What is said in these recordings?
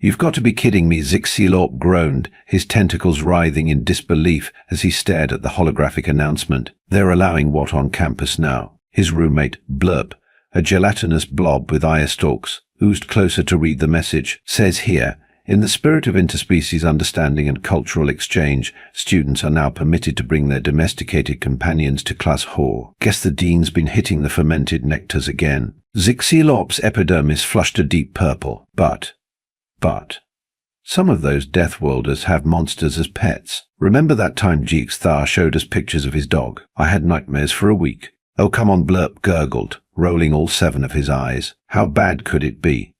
You've got to be kidding me, Zixilorp groaned, his tentacles writhing in disbelief as he stared at the holographic announcement. They're allowing what on campus now? His roommate, Blurp, a gelatinous blob with eye stalks, oozed closer to read the message. Says here, in the spirit of interspecies understanding and cultural exchange, students are now permitted to bring their domesticated companions to class hall. Guess the dean's been hitting the fermented nectars again. Zixilorp's epidermis flushed a deep purple. But some of those Deathworlders have monsters as pets. Remember that time Jeeks Thar showed us pictures of his dog? I had nightmares for a week. Oh, come on, Blurp gurgled, rolling all 7 of his eyes. How bad could it be?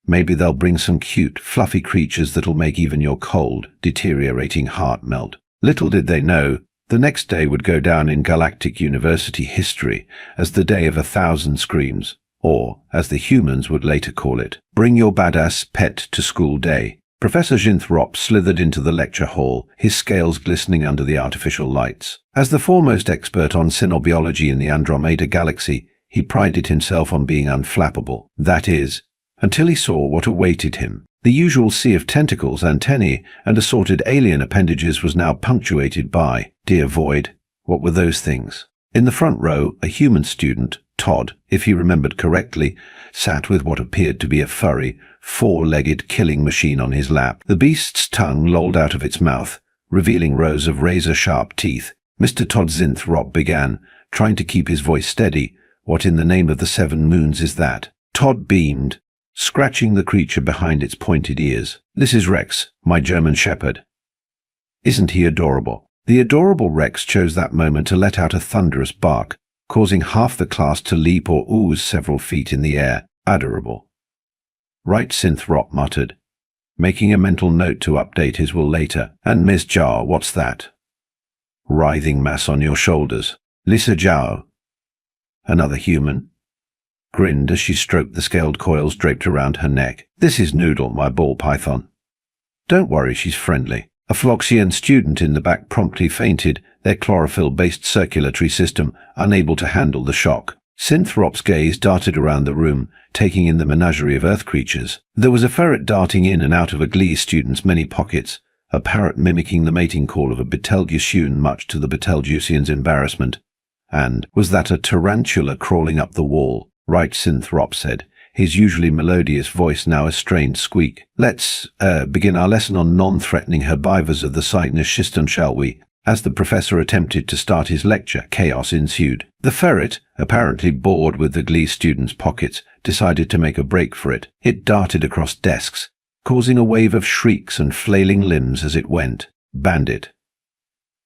Maybe they'll bring some cute, fluffy creatures that'll make even your cold, deteriorating heart melt. Little did they know, the next day would go down in Galactic University history as the Day of 1,000 Screams. Or, as the humans would later call it, bring your badass pet to school day. Professor Jinthrop slithered into the lecture hall, his scales glistening under the artificial lights. As the foremost expert on cynobiology in the Andromeda Galaxy, he prided himself on being unflappable. That is, until he saw what awaited him. The usual sea of tentacles, antennae, and assorted alien appendages was now punctuated by, dear void, what were those things? In the front row, a human student, Todd, if he remembered correctly, sat with what appeared to be a furry, 4-legged killing machine on his lap. The beast's tongue lolled out of its mouth, revealing rows of razor-sharp teeth. Mr. Todd Zinthrop began, trying to keep his voice steady. What in the name of the 7 moons is that? Todd beamed, scratching the creature behind its pointed ears. This is Rex, my German shepherd. Isn't he adorable? The adorable Rex chose that moment to let out a thunderous bark, causing half the class to leap or ooze several feet in the air. Adorable. Right, Zinthrop muttered, making a mental note to update his will later. And Ms. Zhao, what's that? Writhing mass on your shoulders. Lisa Zhao. Another human. Grinned as she stroked the scaled coils draped around her neck. This is Noodle, my ball python. Don't worry, she's friendly. A Phloxian student in the back promptly fainted, their chlorophyll-based circulatory system unable to handle the shock. Synthrop's gaze darted around the room, taking in the menagerie of Earth creatures. There was a ferret darting in and out of a Glee student's many pockets, a parrot mimicking the mating call of a Betelgeusean much to the Betelgeusean's embarrassment. And was that a tarantula crawling up the wall? Right, Zinthrop said, his usually melodious voice now a strained squeak. Let's begin our lesson on non-threatening herbivores of the Cygnus schistone, shall we? As the professor attempted to start his lecture, chaos ensued. The ferret, apparently bored with the Glee student's pockets, decided to make a break for it. It darted across desks, causing a wave of shrieks and flailing limbs as it went. Bandit.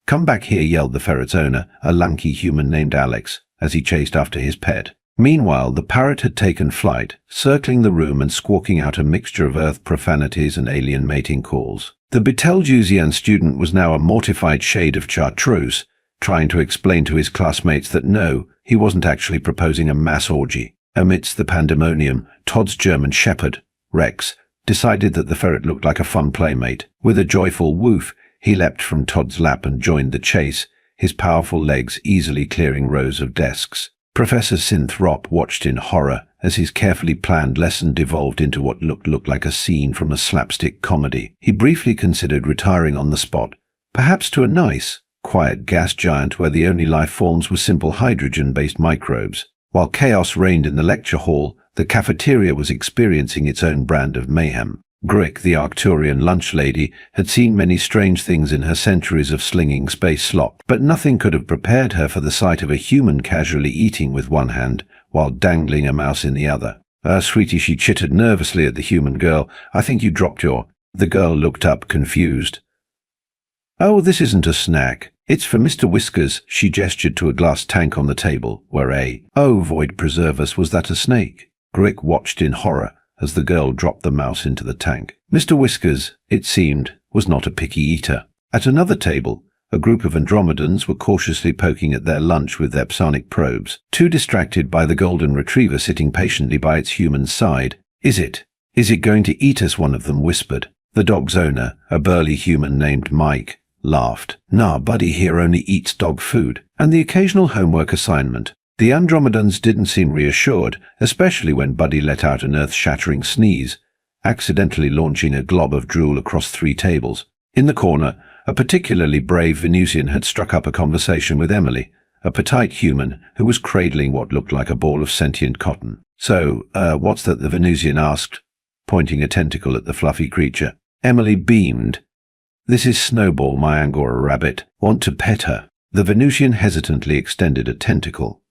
Come back here, yelled the ferret's owner, a lanky human named Alex, as he chased after his pet. Meanwhile, the parrot had taken flight, circling the room and squawking out a mixture of Earth profanities and alien mating calls. The Betelgeusean student was now a mortified shade of chartreuse, trying to explain to his classmates that no, he wasn't actually proposing a mass orgy. Amidst the pandemonium, Todd's German shepherd, Rex, decided that the ferret looked like a fun playmate. With a joyful woof, he leapt from Todd's lap and joined the chase, his powerful legs easily clearing rows of desks. Professor Zinthrop watched in horror as his carefully planned lesson devolved into what looked like a scene from a slapstick comedy. He briefly considered retiring on the spot, perhaps to a nice, quiet gas giant where the only life forms were simple hydrogen-based microbes. While chaos reigned in the lecture hall, the cafeteria was experiencing its own brand of mayhem. Grick, the Arcturian lunch lady, had seen many strange things in her centuries of slinging space slop, but nothing could have prepared her for the sight of a human casually eating with one hand while dangling a mouse in the other. Sweetie, she chittered nervously at the human girl. I think you dropped your... The girl looked up, confused. Oh, this isn't a snack. It's for Mr. Whiskers. She gestured to a glass tank on the table, where Oh, void preserve us, was that a snake? Grick watched in horror as the girl dropped the mouse into the tank. Mr. Whiskers, it seemed, was not a picky eater. At another table, a group of Andromedans were cautiously poking at their lunch with their psionic probes, too distracted by the golden retriever sitting patiently by its human side. Is it going to eat us? One of them whispered. The dog's owner, a burly human named Mike, laughed. Nah, Buddy here only eats dog food, and the occasional homework assignment. The Andromedans didn't seem reassured, especially when Buddy let out an earth-shattering sneeze, accidentally launching a glob of drool across 3 tables. In the corner, a particularly brave Venusian had struck up a conversation with Emily, a petite human who was cradling what looked like a ball of sentient cotton. "So, what's that?" the Venusian asked, pointing a tentacle at the fluffy creature. Emily beamed. "This is Snowball, my Angora rabbit. Want to pet her?" The Venusian hesitantly extended a tentacle,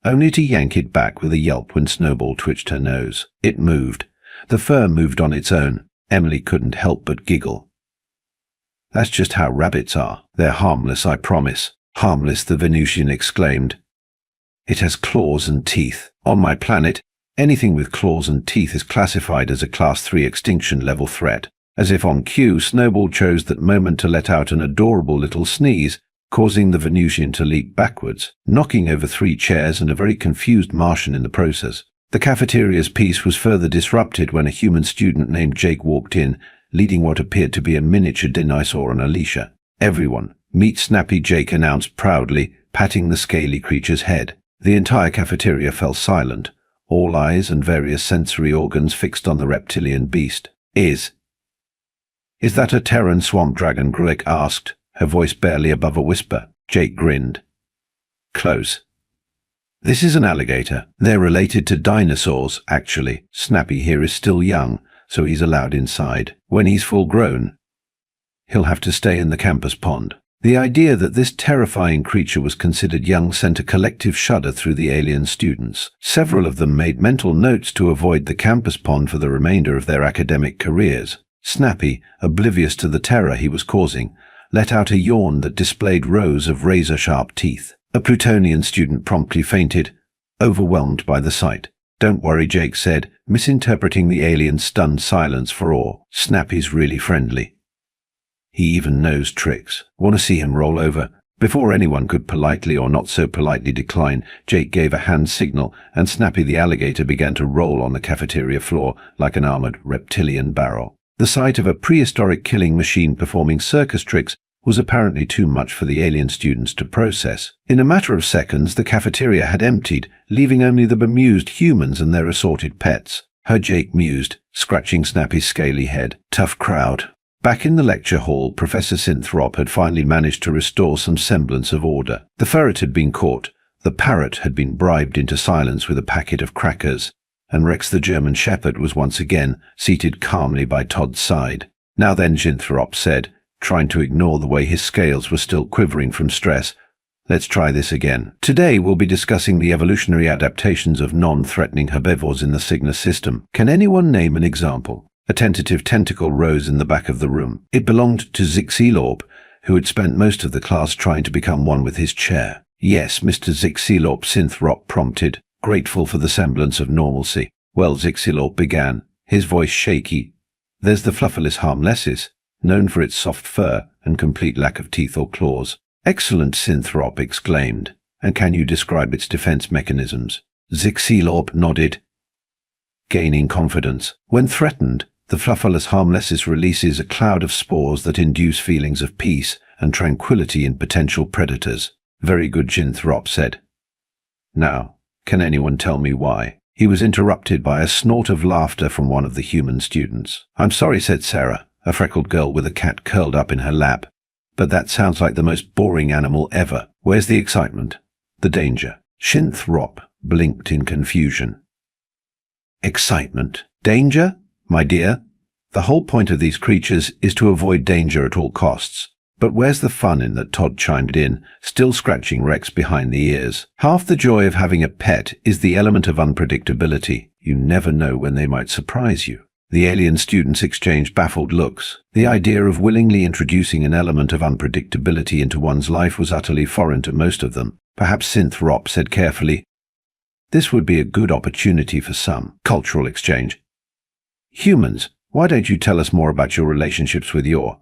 only to yank it back with a yelp when Snowball twitched her nose. It moved. The fur moved on its own. Emily couldn't help but giggle. "That's just how rabbits are. They're harmless, I promise." "Harmless," the Venusian exclaimed. "It has claws and teeth. On my planet, anything with claws and teeth is classified as a Class 3 extinction-level threat." As if on cue, Snowball chose that moment to let out an adorable little sneeze, causing the Venusian to leap backwards, knocking over 3 chairs and a very confused Martian in the process. The cafeteria's peace was further disrupted when a human student named Jake walked in, leading what appeared to be a miniature dinosaur on a leash. "Everyone, meet Snappy," Jake announced proudly, patting the scaly creature's head. The entire cafeteria fell silent, all eyes and various sensory organs fixed on the reptilian beast. Is that a Terran swamp dragon?" Grulick asked, her voice barely above a whisper. Jake grinned. "Close. This is an alligator. They're related to dinosaurs, actually. Snappy here is still young, so he's allowed inside. When he's full grown, he'll have to stay in the campus pond." The idea that this terrifying creature was considered young sent a collective shudder through the alien students. Several of them made mental notes to avoid the campus pond for the remainder of their academic careers. Snappy, oblivious to the terror he was causing, let out a yawn that displayed rows of razor-sharp teeth. A Plutonian student promptly fainted, overwhelmed by the sight. "Don't worry," Jake said, misinterpreting the alien's stunned silence for awe. "Snappy's really friendly. He even knows tricks. Want to see him roll over?" Before anyone could politely or not so politely decline, Jake gave a hand signal, and Snappy the alligator began to roll on the cafeteria floor like an armored reptilian barrel. The sight of a prehistoric killing machine performing circus tricks was apparently too much for the alien students to process. In a matter of seconds, the cafeteria had emptied, leaving only the bemused humans and their assorted pets. Jake mused, scratching Snappy's scaly head. "Tough crowd." Back in the lecture hall, Professor Sinthrop had finally managed to restore some semblance of order. The ferret had been caught, the parrot had been bribed into silence with a packet of crackers, and Rex the German Shepherd was once again seated calmly by Todd's side. "Now then," Sinthrop said, trying to ignore the way his scales were still quivering from stress, "let's try this again. Today we'll be discussing the evolutionary adaptations of non-threatening herbivores in the Cygnus system. Can anyone name an example?" A tentative tentacle rose in the back of the room. It belonged to Zixilorp, who had spent most of the class trying to become one with his chair. "Yes, Mr. Zixilorp," Sinthrop prompted, grateful for the semblance of normalcy. "Well," Zixilorp began, his voice shaky, "there's the Flufferless harmlessis, known for its soft fur and complete lack of teeth or claws." "Excellent," Sinthrop exclaimed. "And can you describe its defense mechanisms?" Zixilorp nodded, gaining confidence. "When threatened, the Flufferless harmlessis releases a cloud of spores that induce feelings of peace and tranquility in potential predators." "Very good," Sinthrop said. "Now, can anyone tell me why?" He was interrupted by a snort of laughter from one of the human students. "I'm sorry," said Sarah, a freckled girl with a cat curled up in her lap, "but that sounds like the most boring animal ever. Where's the excitement? The danger?" Sinthrop blinked in confusion. "Excitement? Danger? My dear, the whole point of these creatures is to avoid danger at all costs. But where's the fun in that?" Todd chimed in, still scratching Rex behind the ears. "Half the joy of having a pet is the element of unpredictability. You never know when they might surprise you." The alien students exchanged baffled looks. The idea of willingly introducing an element of unpredictability into one's life was utterly foreign to most of them. Perhaps Sinthrop said carefully, "This would be a good opportunity for some cultural exchange. Humans, why don't you tell us more about your relationships with your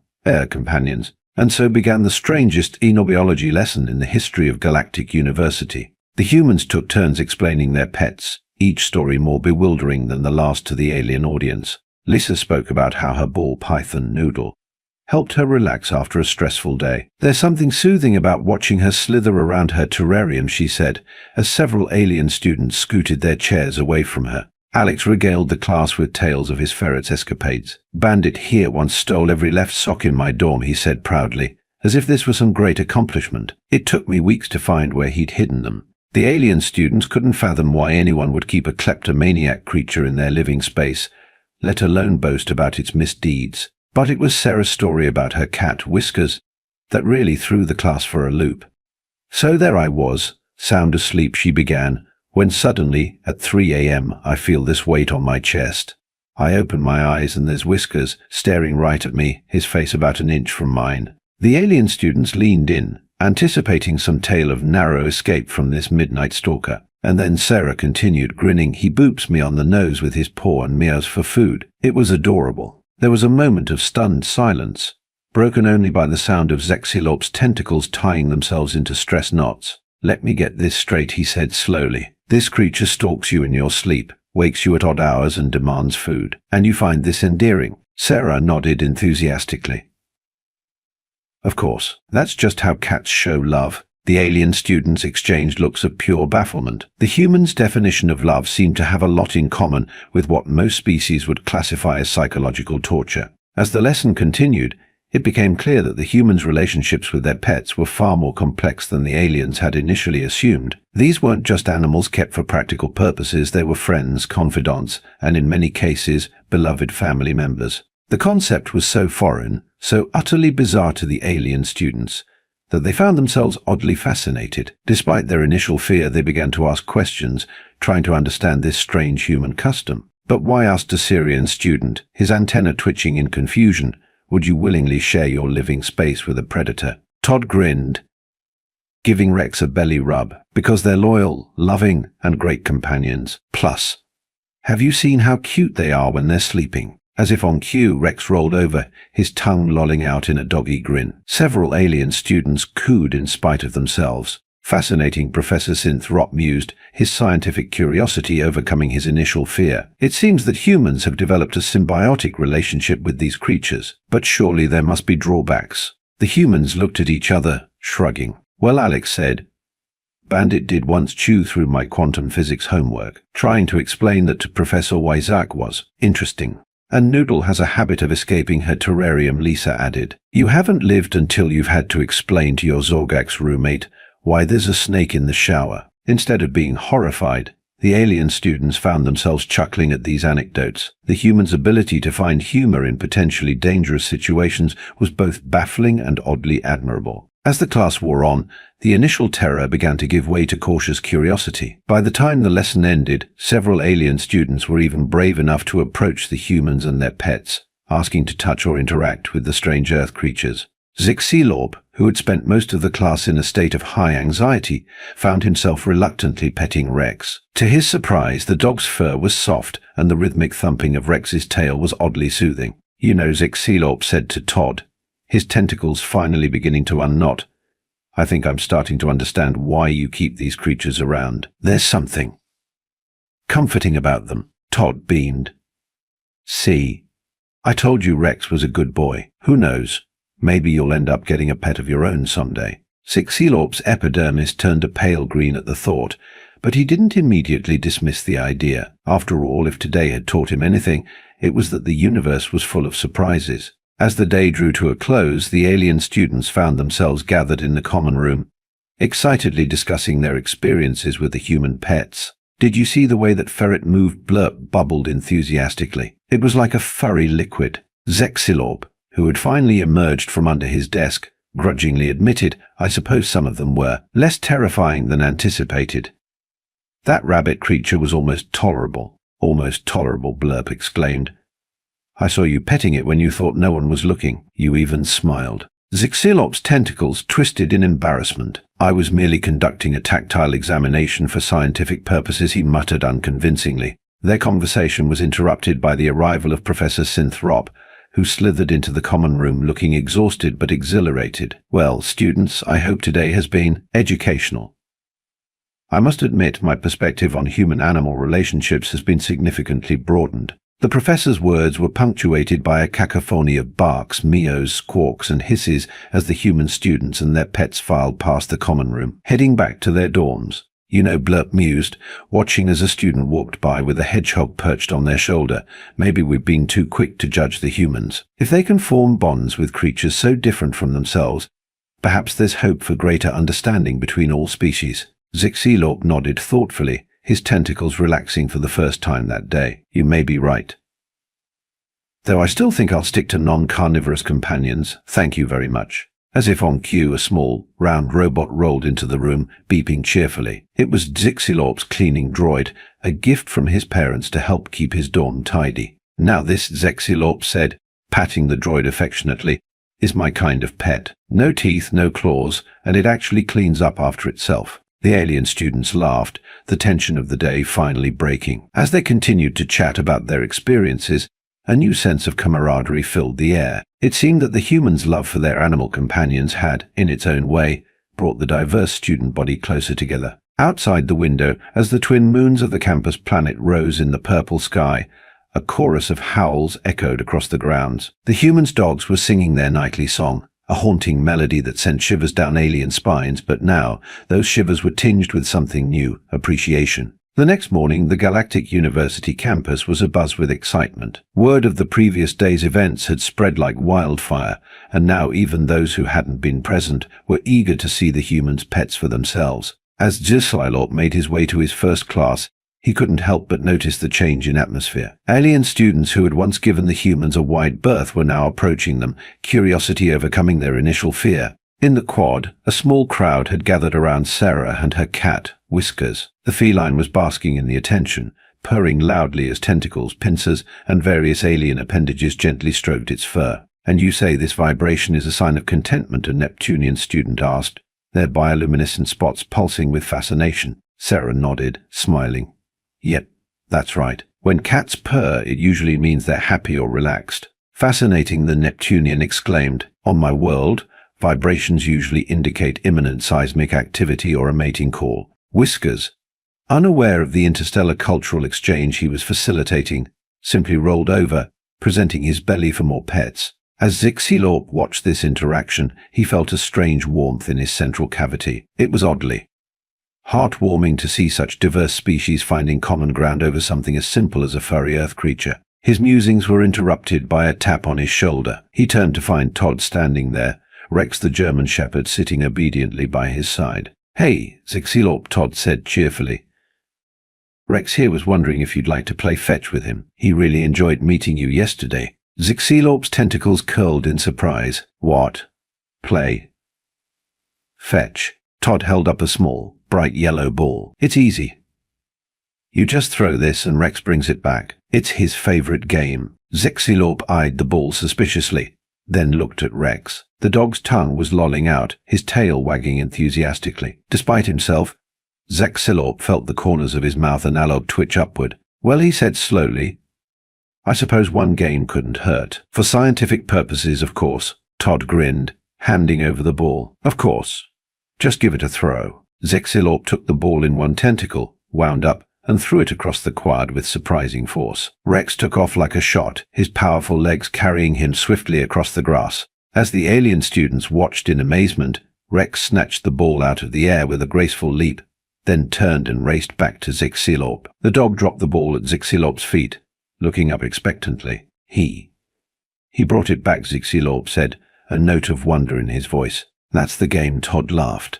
companions?" And so began the strangest enobiology lesson in the history of Galactic University. The humans took turns explaining their pets, each story more bewildering than the last to the alien audience. Lisa spoke about how her ball python, Noodle, helped her relax after a stressful day. "There's something soothing about watching her slither around her terrarium," she said, as several alien students scooted their chairs away from her. Alex regaled the class with tales of his ferret's escapades. "Bandit here once stole every left sock in my dorm," he said proudly, as if this were some great accomplishment. It took me weeks to find where he'd hidden them. The alien students couldn't fathom why anyone would keep a kleptomaniac creature in their living space, let alone boast about its misdeeds. But it was Sarah's story about her cat, Whiskers, that really threw the class for a loop. "So there I was, sound asleep," she began, "when suddenly, at 3 a.m., I feel this weight on my chest. I open my eyes and there's Whiskers staring right at me, his face about an inch from mine." The alien students leaned in, anticipating some tale of narrow escape from this midnight stalker. And then Sarah continued, grinning. "He boops me on the nose with his paw and meows for food." It was adorable. There was a moment of stunned silence, broken only by the sound of Zexilop's tentacles tying themselves into stress knots. "Let me get this straight," he said slowly. "This creature stalks you in your sleep, wakes you at odd hours and demands food. And you find this endearing?" Sarah nodded enthusiastically. "Of course, that's just how cats show love." The alien students exchanged looks of pure bafflement. The humans' definition of love seemed to have a lot in common with what most species would classify as psychological torture. As the lesson continued, it became clear that the humans' relationships with their pets were far more complex than the aliens had initially assumed. These weren't just animals kept for practical purposes, they were friends, confidants, and in many cases, beloved family members. The concept was so foreign, so utterly bizarre to the alien students, that they found themselves oddly fascinated. Despite their initial fear, they began to ask questions, trying to understand this strange human custom. "But why," asked a Syrian student, his antenna twitching in confusion, "would you willingly share your living space with a predator?" Todd grinned, giving Rex a belly rub. "Because they're loyal, loving, and great companions. Plus, have you seen how cute they are when they're sleeping?" As if on cue, Rex rolled over, his tongue lolling out in a doggy grin. Several alien students cooed in spite of themselves. "Fascinating," Professor Sinthrop mused, his scientific curiosity overcoming his initial fear. "It seems that humans have developed a symbiotic relationship with these creatures, but surely there must be drawbacks." The humans looked at each other, shrugging. "Well," Alex said, "Bandit did once chew through my quantum physics homework, trying to explain that to Professor Wyzak was interesting. And Noodle has a habit of escaping her terrarium," Lisa added. "You haven't lived until you've had to explain to your Zorgax roommate why there's a snake in the shower." Instead of being horrified, the alien students found themselves chuckling at these anecdotes. The humans' ability to find humor in potentially dangerous situations was both baffling and oddly admirable. As the class wore on, the initial terror began to give way to cautious curiosity. By the time the lesson ended, several alien students were even brave enough to approach the humans and their pets, asking to touch or interact with the strange Earth creatures. Zexilorb, who had spent most of the class in a state of high anxiety, found himself reluctantly petting Rex. To his surprise, the dog's fur was soft, and the rhythmic thumping of Rex's tail was oddly soothing. "You know," Zexilorb said to Todd, his tentacles finally beginning to unknot, "I think I'm starting to understand why you keep these creatures around. There's something comforting about them." Todd beamed. "See, I told you Rex was a good boy. Who knows? Maybe you'll end up getting a pet of your own someday." Zexilorp's epidermis turned a pale green at the thought, but he didn't immediately dismiss the idea. After all, if today had taught him anything, it was that the universe was full of surprises. As the day drew to a close, the alien students found themselves gathered in the common room, excitedly discussing their experiences with the human pets. "Did you see the way that ferret moved?" Blurp bubbled enthusiastically. It was like a furry liquid. Zexilorb, who had finally emerged from under his desk, grudgingly admitted, "I suppose some of them were less terrifying than anticipated." "That rabbit creature was almost tolerable." "Almost tolerable," Blurp exclaimed. "I saw you petting it when you thought no one was looking. You even smiled." Zexilop's tentacles twisted in embarrassment. "I was merely conducting a tactile examination for scientific purposes," he muttered unconvincingly. Their conversation was interrupted by the arrival of Professor Sinthrop, who slithered into the common room looking exhausted but exhilarated. "Well, students, I hope today has been educational. I must admit my perspective on human-animal relationships has been significantly broadened." The professor's words were punctuated by a cacophony of barks, meows, squawks, and hisses as the human students and their pets filed past the common room, heading back to their dorms. Blurp mused, watching as a student walked by with a hedgehog perched on their shoulder. Maybe we've been too quick to judge the humans. If they can form bonds with creatures so different from themselves, perhaps there's hope for greater understanding between all species. Zixilorp nodded thoughtfully, his tentacles relaxing for the first time that day. You may be right. Though I still think I'll stick to non-carnivorous companions, thank you very much. As if on cue, a small, round robot rolled into the room, beeping cheerfully. It was Zixilorp's cleaning droid, a gift from his parents to help keep his dorm tidy. Now this, Zixilorp said, patting the droid affectionately, is my kind of pet. No teeth, no claws, and it actually cleans up after itself. The alien students laughed, the tension of the day finally breaking. As they continued to chat about their experiences, a new sense of camaraderie filled the air. It seemed that the humans' love for their animal companions had, in its own way, brought the diverse student body closer together. Outside the window, as the twin moons of the campus planet rose in the purple sky, a chorus of howls echoed across the grounds. The humans' dogs were singing their nightly song, a haunting melody that sent shivers down alien spines, but now those shivers were tinged with something new, appreciation. The next morning, the Galactic University campus was abuzz with excitement. Word of the previous day's events had spread like wildfire, and now even those who hadn't been present were eager to see the humans' pets for themselves. As Zixilorp made his way to his first class, he couldn't help but notice the change in atmosphere. Alien students who had once given the humans a wide berth were now approaching them, curiosity overcoming their initial fear. In the quad, a small crowd had gathered around Sarah and her cat, Whiskers. The feline was basking in the attention, purring loudly as tentacles, pincers, and various alien appendages gently stroked its fur. And you say this vibration is a sign of contentment? A Neptunian student asked, their bioluminescent spots pulsing with fascination. Sarah nodded, smiling. Yep, that's right. When cats purr, it usually means they're happy or relaxed. Fascinating, the Neptunian exclaimed. On my world, vibrations usually indicate imminent seismic activity or a mating call. Whiskers, unaware of the interstellar cultural exchange he was facilitating, simply rolled over, presenting his belly for more pets. As Zixilorp watched this interaction, he felt a strange warmth in his central cavity. It was oddly heartwarming to see such diverse species finding common ground over something as simple as a furry earth creature. His musings were interrupted by a tap on his shoulder. He turned to find Todd standing there, Rex the German Shepherd sitting obediently by his side. Hey, Zixilorp, Todd said cheerfully. Rex here was wondering if you'd like to play fetch with him. He really enjoyed meeting you yesterday. Zixilorp's tentacles curled in surprise. What? Play fetch. Todd held up a small, bright yellow ball. It's easy. You just throw this and Rex brings it back. It's his favorite game. Zixilorp eyed the ball suspiciously, then looked at Rex. The dog's tongue was lolling out, his tail wagging enthusiastically. Despite himself, Zixilorp felt the corners of his mouth analog twitch upward. Well, he said slowly, I suppose one game couldn't hurt. For scientific purposes, of course. Todd grinned, handing over the ball. Of course. Just give it a throw. Zixilorp took the ball in one tentacle, wound up, and threw it across the quad with surprising force. Rex took off like a shot, his powerful legs carrying him swiftly across the grass. As the alien students watched in amazement, Rex snatched the ball out of the air with a graceful leap, then turned and raced back to Zixilorp. The dog dropped the ball at Zixilorp's feet, looking up expectantly. He brought it back, Zixilorp said, a note of wonder in his voice. That's the game, Todd laughed.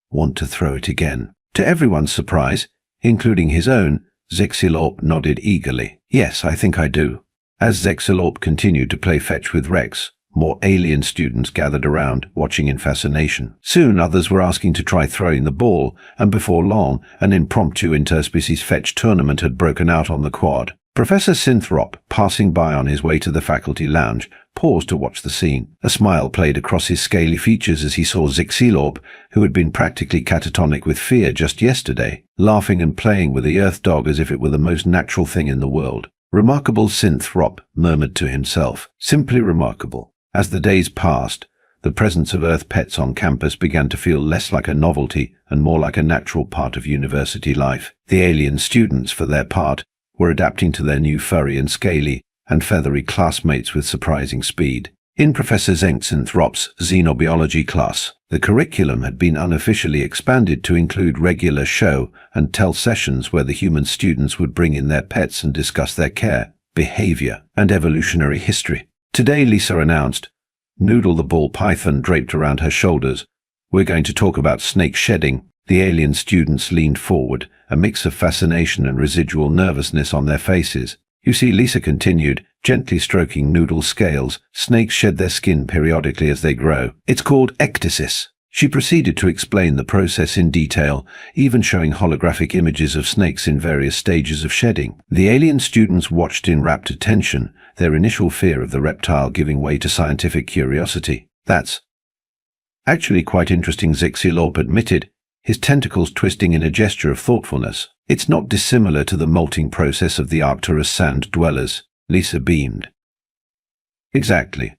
Want to throw it again? To everyone's surprise, including his own, Zixilorp nodded eagerly. Yes, I think I do. As Zixilorp continued to play fetch with Rex, more alien students gathered around, watching in fascination. Soon others were asking to try throwing the ball, and before long, an impromptu interspecies fetch tournament had broken out on the quad. Professor Synthrop, passing by on his way to the faculty lounge, paused to watch the scene. A smile played across his scaly features as he saw Zixilorp, who had been practically catatonic with fear just yesterday, laughing and playing with the Earth dog as if it were the most natural thing in the world. Remarkable, Synthrop murmured to himself. Simply remarkable. As the days passed, the presence of Earth pets on campus began to feel less like a novelty and more like a natural part of university life. The alien students, for their part, were adapting to their new furry and scaly and feathery classmates with surprising speed. In Professor Zengtsenthrop's xenobiology class, the curriculum had been unofficially expanded to include regular show and tell sessions where the human students would bring in their pets and discuss their care, behavior, and evolutionary history. Today, Lisa announced, Noodle the ball python draped around her shoulders, "We're going to talk about snake shedding." The alien students leaned forward, a mix of fascination and residual nervousness on their faces. "You see," Lisa continued, gently stroking Noodle's scales, "snakes shed their skin periodically as they grow. It's called ecdysis." She proceeded to explain the process in detail, even showing holographic images of snakes in various stages of shedding. The alien students watched in rapt attention, their initial fear of the reptile giving way to scientific curiosity. "That's actually quite interesting," Zixilorp admitted, his tentacles twisting in a gesture of thoughtfulness. "It's not dissimilar to the molting process of the Arcturus sand dwellers." Lisa beamed. "Exactly.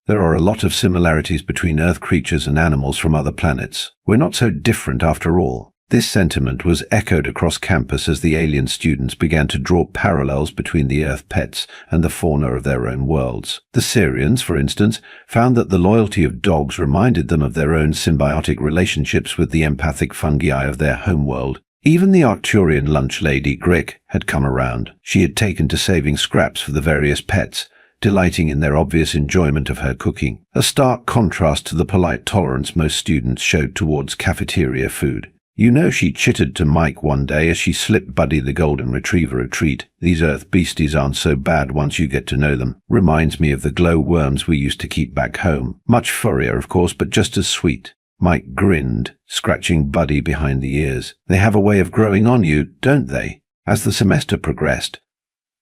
There are a lot of similarities between Earth creatures and animals from other planets. We're not so different after all." This sentiment was echoed across campus as the alien students began to draw parallels between the Earth pets and the fauna of their own worlds. The Syrians, for instance, found that the loyalty of dogs reminded them of their own symbiotic relationships with the empathic fungi of their homeworld. Even the Arcturian lunch lady, Grick, had come around. She had taken to saving scraps for the various pets, delighting in their obvious enjoyment of her cooking, a stark contrast to the polite tolerance most students showed towards cafeteria food. "You know," she chittered to Mike one day as she slipped Buddy the golden retriever a treat, "these Earth beasties aren't so bad once you get to know them. Reminds me of the glow worms we used to keep back home. Much furrier, of course, but just as sweet." Mike grinned, scratching Buddy behind the ears. "They have a way of growing on you, don't they?" As the semester progressed,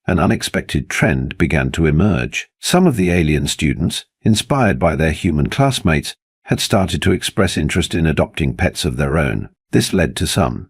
an unexpected trend began to emerge. Some of the alien students, inspired by their human classmates, had started to express interest in adopting pets of their own. This led to some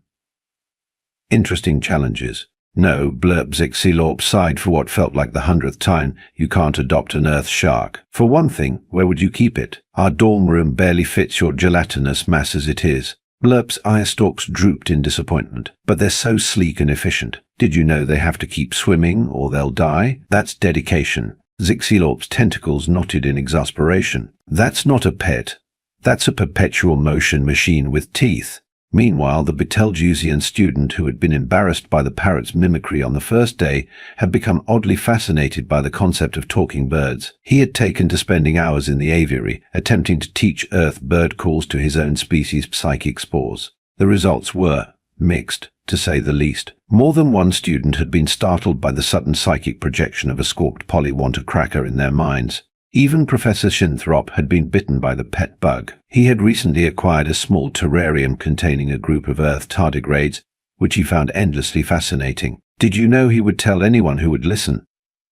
interesting challenges. "No," Blurp Zixilorp sighed for what felt like the 100th time, "you can't adopt an Earth shark. For one thing, where would you keep it? Our dorm room barely fits your gelatinous mass as it is." Blurp's eye stalks drooped in disappointment. "But they're so sleek and efficient. Did you know they have to keep swimming or they'll die? That's dedication." Zixilorp's tentacles knotted in exasperation. "That's not a pet. That's a perpetual motion machine with teeth." Meanwhile, the Betelgeusian student who had been embarrassed by the parrot's mimicry on the first day had become oddly fascinated by the concept of talking birds. He had taken to spending hours in the aviary, attempting to teach Earth bird calls to his own species' psychic spores. The results were mixed, to say the least. More than one student had been startled by the sudden psychic projection of a squawked pollywonta cracker in their minds. Even Professor Shinthrop had been bitten by the pet bug. He had recently acquired a small terrarium containing a group of Earth tardigrades, which he found endlessly fascinating. Did you know, he would tell anyone who would listen,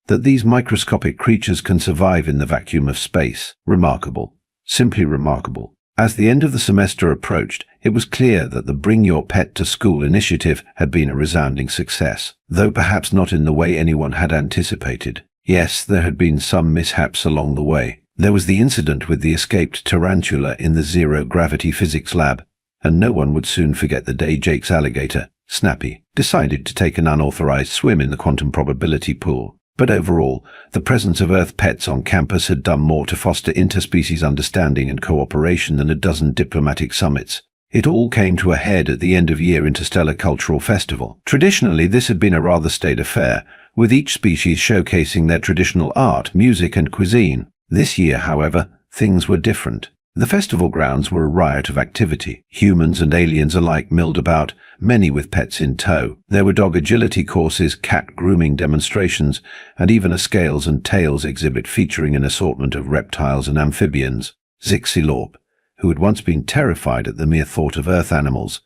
that these microscopic creatures can survive in the vacuum of space? Remarkable. Simply remarkable. As the end of the semester approached, it was clear that the Bring Your Pet to School initiative had been a resounding success, though perhaps not in the way anyone had anticipated. Yes, there had been some mishaps along the way. There was the incident with the escaped tarantula in the zero-gravity physics lab, and no one would soon forget the day Jake's alligator, Snappy, decided to take an unauthorized swim in the quantum probability pool. But overall, the presence of Earth pets on campus had done more to foster interspecies understanding and cooperation than a dozen diplomatic summits. It all came to a head at the end-of-year Interstellar Cultural Festival. Traditionally, this had been a rather staid affair, with each species showcasing their traditional art, music, and cuisine. This year, however, things were different. The festival grounds were a riot of activity. Humans and aliens alike milled about, many with pets in tow. There were dog agility courses, cat grooming demonstrations, and even a scales and tails exhibit featuring an assortment of reptiles and amphibians. Zixilorp, who had once been terrified at the mere thought of Earth animals,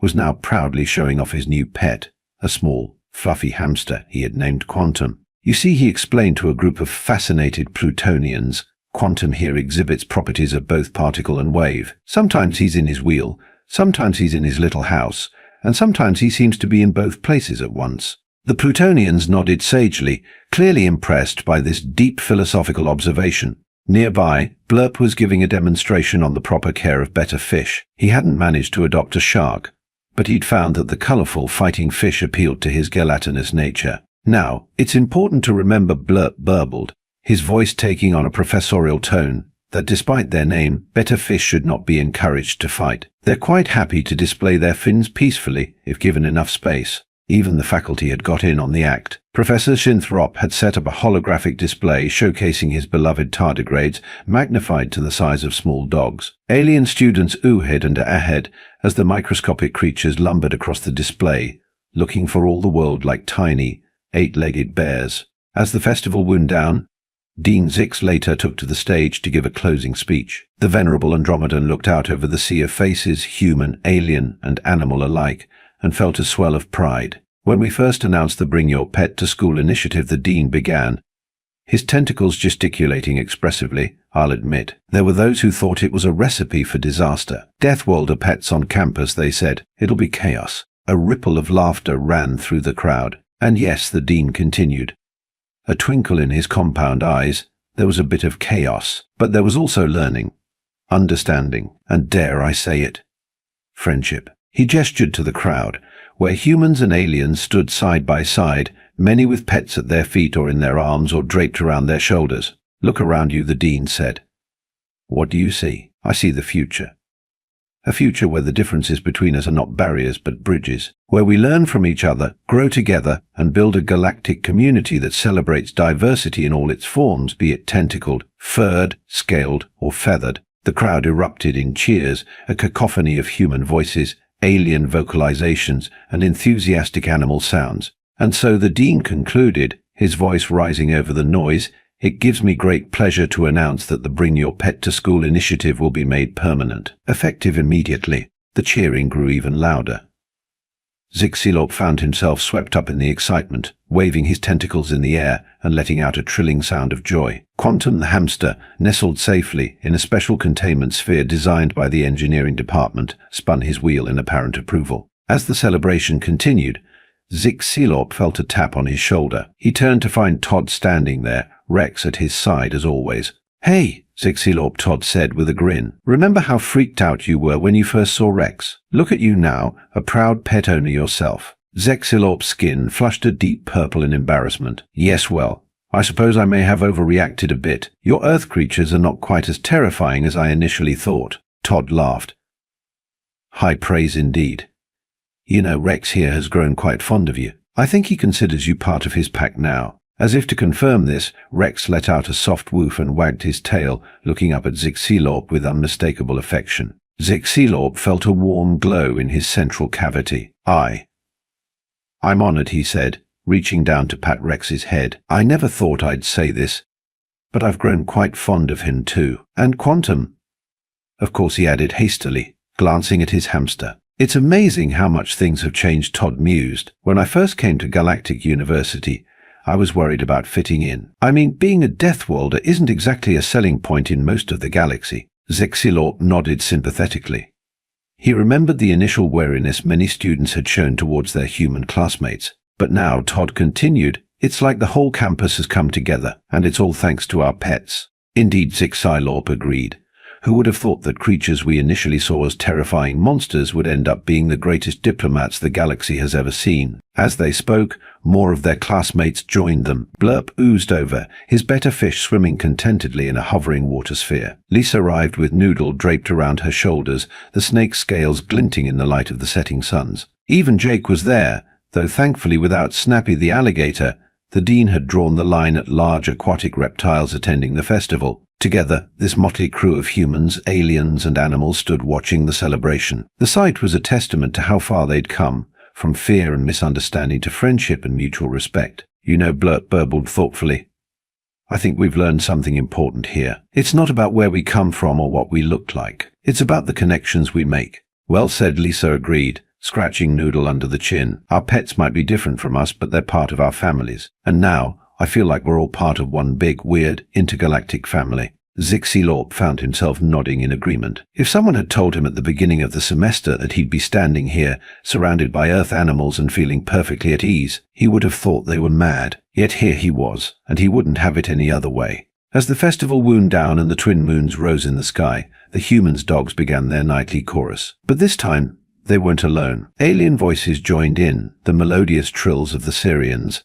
was now proudly showing off his new pet, a small, fluffy hamster he had named Quantum. "You see," he explained to a group of fascinated Plutonians, "Quantum here exhibits properties of both particle and wave. Sometimes he's in his wheel, sometimes he's in his little house, and sometimes he seems to be in both places at once." The Plutonians nodded sagely, clearly impressed by this deep philosophical observation. Nearby, Blurp was giving a demonstration on the proper care of better fish. He hadn't managed to adopt a shark, but he'd found that the colorful fighting fish appealed to his gelatinous nature. "Now, it's important to remember," Blurp burbled, his voice taking on a professorial tone, that despite their name, better fish should not be encouraged to fight. They're quite happy to display their fins peacefully if given enough space. Even the faculty had got in on the act. Professor Sinthrop had set up a holographic display showcasing his beloved tardigrades, magnified to the size of small dogs. Alien students oohed and ahed as the microscopic creatures lumbered across the display, looking for all the world like tiny, eight-legged bears. As the festival wound down, Dean Zix later took to the stage to give a closing speech. The venerable Andromedan looked out over the sea of faces, human, alien, and animal alike, and felt a swell of pride. When we first announced the Bring Your Pet to School initiative, the dean began, his tentacles gesticulating expressively. I'll admit, there were those who thought it was a recipe for disaster. Deathworlder pets on campus, they said. It'll be chaos. A ripple of laughter ran through the crowd. And yes, the dean continued, a twinkle in his compound eyes. There was a bit of chaos, but there was also learning, understanding, and dare I say it, friendship. He gestured to the crowd, where humans and aliens stood side by side, many with pets at their feet or in their arms or draped around their shoulders. Look around you, the dean said. What do you see? I see the future. A future where the differences between us are not barriers but bridges, where we learn from each other, grow together, and build a galactic community that celebrates diversity in all its forms, be it tentacled, furred, scaled, or feathered. The crowd erupted in cheers, a cacophony of human voices, alien vocalizations, and enthusiastic animal sounds. And so the dean concluded, his voice rising over the noise, it gives me great pleasure to announce that the Bring Your Pet to School initiative will be made permanent, effective immediately. The cheering grew even louder. Zixilorp found himself swept up in the excitement, waving his tentacles in the air and letting out a trilling sound of joy. Quantum the hamster, nestled safely in a special containment sphere designed by the engineering department, spun his wheel in apparent approval. As the celebration continued, Zixilorp felt a tap on his shoulder. He turned to find Todd standing there, Rex at his side as always. Hey, Zixilorp, Todd said with a grin. Remember how freaked out you were when you first saw Rex? Look at you now, a proud pet owner yourself. Zixilorp's skin flushed a deep purple in embarrassment. Yes, well, I suppose I may have overreacted a bit. Your Earth creatures are not quite as terrifying as I initially thought. Todd laughed. High praise indeed. You know, Rex here has grown quite fond of you. I think he considers you part of his pack now. As if to confirm this, Rex let out a soft woof and wagged his tail, looking up at Zixilorp with unmistakable affection. Zixilorp felt a warm glow in his central cavity. I'm honored, he said, reaching down to pat Rex's head. I never thought I'd say this, but I've grown quite fond of him too. And Quantum. Of course, he added hastily, glancing at his hamster. It's amazing how much things have changed, Todd mused. When I first came to Galactic University, I was worried about fitting in. I mean, being a Deathworlder isn't exactly a selling point in most of the galaxy. Zixilorp nodded sympathetically. He remembered the initial wariness many students had shown towards their human classmates. But now, Todd continued, it's like the whole campus has come together, and it's all thanks to our pets. Indeed, Zixilorp agreed. Who would have thought that creatures we initially saw as terrifying monsters would end up being the greatest diplomats the galaxy has ever seen? As they spoke, more of their classmates joined them. Blurp oozed over, his better fish swimming contentedly in a hovering water sphere. Lisa arrived with Noodle draped around her shoulders, the snake's scales glinting in the light of the setting suns. Even Jake was there, though thankfully without Snappy the alligator. The dean had drawn the line at large aquatic reptiles attending the festival. Together, this motley crew of humans, aliens, and animals stood watching the celebration. The sight was a testament to how far they'd come, from fear and misunderstanding to friendship and mutual respect. You know, Blurt burbled thoughtfully, I think we've learned something important here. It's not about where we come from or what we look like. It's about the connections we make. Well said, Lisa agreed, scratching Noodle under the chin. Our pets might be different from us, but they're part of our families. And now, I feel like we're all part of one big, weird, intergalactic family. Zixilorp found himself nodding in agreement. If someone had told him at the beginning of the semester that he'd be standing here, surrounded by Earth animals and feeling perfectly at ease, he would have thought they were mad. Yet here he was, and he wouldn't have it any other way. As the festival wound down and the twin moons rose in the sky, the humans' dogs began their nightly chorus. But this time, they weren't alone. Alien voices joined in, the melodious trills of the Syrians,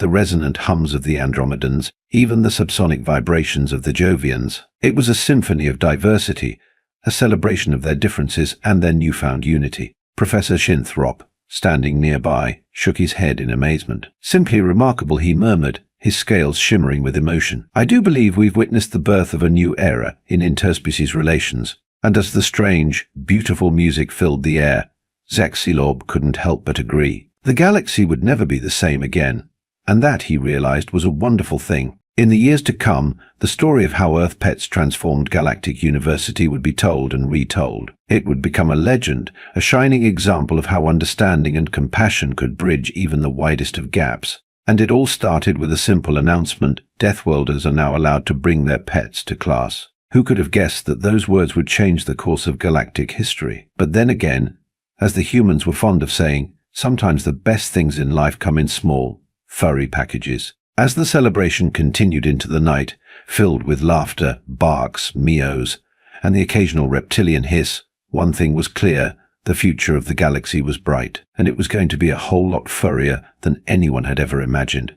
the resonant hums of the Andromedans, even the subsonic vibrations of the Jovians. It was a symphony of diversity, a celebration of their differences and their newfound unity. Professor Shinthrop, standing nearby, shook his head in amazement. "Simply remarkable," he murmured, his scales shimmering with emotion. "I do believe we've witnessed the birth of a new era in interspecies relations." And as the strange, beautiful music filled the air, Zexilorb couldn't help but agree. The galaxy would never be the same again, and that, he realized, was a wonderful thing. In the years to come, the story of how Earth Pet's transformed galactic university would be told and retold. It would become a legend, a shining example of how understanding and compassion could bridge even the widest of gaps. And it all started with a simple announcement: Deathworlders are now allowed to bring their pets to class. Who could have guessed that those words would change the course of galactic history? But then again, as the humans were fond of saying, sometimes the best things in life come in small, furry packages. As the celebration continued into the night, filled with laughter, barks, meows, and the occasional reptilian hiss, one thing was clear: the future of the galaxy was bright, and it was going to be a whole lot furrier than anyone had ever imagined.